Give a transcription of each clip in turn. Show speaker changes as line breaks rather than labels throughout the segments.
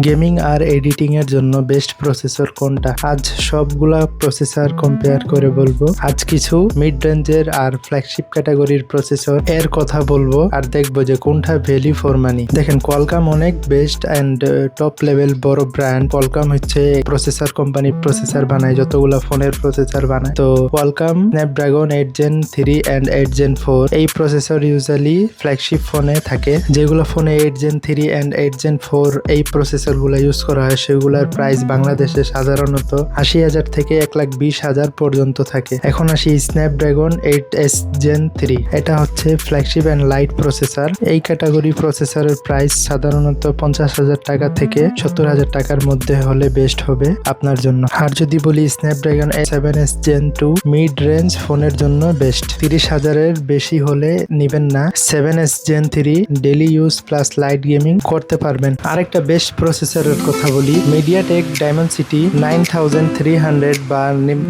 Gaming আর editing এর জন্য best processor কোনটা? আজ সবগুলা প্রসেসর কম্পেয়ার করে বলবো। আজ কিছু মিড রেঞ্জের আর ফ্ল্যাগশিপ ক্যাটাগরির প্রসেসর এর কথা বলবো আর দেখবো যে কোনটা ভ্যালু ফর মানি। দেখেন, কোয়ালকম অনেক বেস্ট অ্যান্ড টপ লেভেল বড় ব্র্যান্ড। কোয়ালকম হচ্ছে প্রসেসর কোম্পানি, প্রসেসর বানায়, যতগুলা ফোনের প্রসেসর বানায়। তো Qualcomm Snapdragon 8 Gen 3 and 8 Gen 4 এই প্রসেসর ইউজুয়ালি ফ্ল্যাগশিপ ফোনে থাকে। যেগুলো ফোনে 8 Gen 3 and 8 Gen 4 এই প্রসেসর গুলা ইউজ করা হয় সেগুলার প্রাইস বাংলাদেশে সাধারণত 80,000 থেকে 1,20,000 পর্যন্ত থাকে। এখন আসি স্ন্যাপড্রাগন 8S Gen 3। এটা হচ্ছে ফ্ল্যাগশিপ অ্যান্ড লাইট প্রসেসর। এই ক্যাটাগরি প্রসেসরের প্রাইস সাধারণত 50,000 টাকা থেকে 70,000 টাকার মধ্যে হলে বেস্ট হবে আপনার জন্য। আর যদি বলি Snapdragon 7S Gen 2 mid range ফোনের জন্য বেস্ট। 30,000-এর বেশি হলে নিবেন না। 7S Gen 3 daily use plus light gaming করতে পারবেন। আরেকটা বেস্ট প্রসেসরের কথা বলি, মিডিয়াটেক ডায়মন্ডসিটি 9300 বা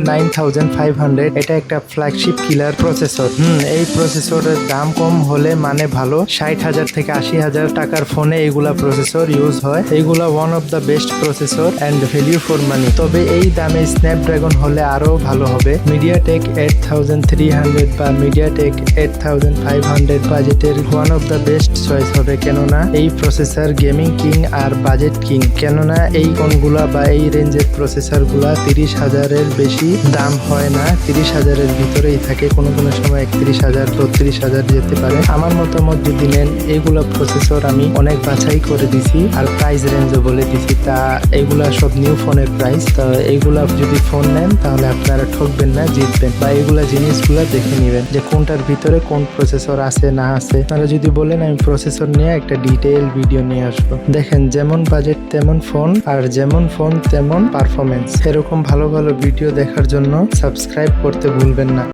9500। এটা একটা ফ্ল্যাগশিপ কিলার প্রসেসর। এই প্রসেসরের দাম কম হলে মানে ভালো। 60,000 থেকে 80,000 টাকার ফোনে এগুলা প্রসেসর ইউজ হয়। এইগুলা one of the best processor and value for money. তবে এই দামে স্ন্যাপড্রাগন হলে আরো ভালো হবে। মিডিয়াটেক 8300 বা মিডিয়াটেক 8500 বাজেটের one of the best choice হবে। কেননা এই প্রসেসর গেমিং কিং আর বাজেট কিং। কেননা এই ফোনগুলা বা এই রেঞ্জের প্রসেসর গুলা 30,000-এর বেশি দাম হয় না, 30,000-এর ভিতরেই থাকে। কোনো কোনো সময় 31,000 32,000 যেতে পারে। আমার মতামত যদি নেন, এইগুলা প্রসেসর আমি অনেক বাছাই করে দিছি আর প্রাইস রেঞ্জও বলে দিছি। তা এগুলা সব নিউ ফোনের প্রাইস। তো এইগুলা যদি ফোন নেন তাহলে আপনারা ঠকবেন না, জিতবেন। বা এইগুলা জিনিসগুলা দেখে নেবেন যে কোনটার ভিতরে কোন প্রসেসর আছে না আছে। আপনারা যদি বলেন আমি প্রসেসর নিয়ে একটা ডিটেইল ভিডিও নিয়ে আসবো। দেখেন, যেমন বাজেট তেমন ফোন, আর যেমন ফোন তেমন পারফরমেন্স। এরকম ভালো ভালো ভিডিও দেখার জন্য সাবস্ক্রাইব করতে ভুলবেন না।